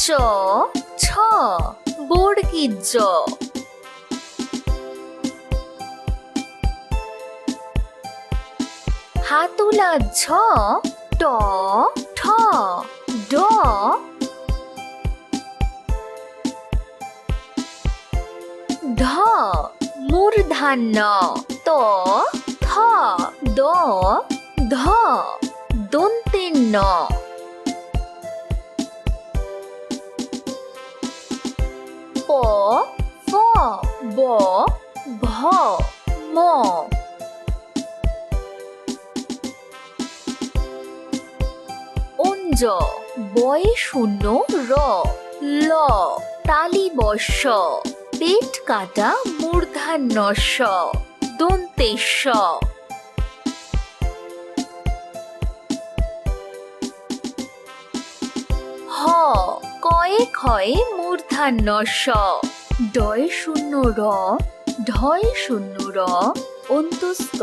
চ ছ বর্গীর জ। হাতুলা ঝ ট ঠ ড। ঢ মূর্ধন্য ত থ দ ধ দন্তের ন। প ফ ব ভ ম। অঞ্জ বয়ে শূন্য র ল তালি বর্ষ পেট কাটা মূর্ধান্য স দন্তে স। হ কয়ে ক্ষয়ে মূর্ধান্য স ডয়ে শূন্য র ঢয়ে শূন্য র অন্তস্থ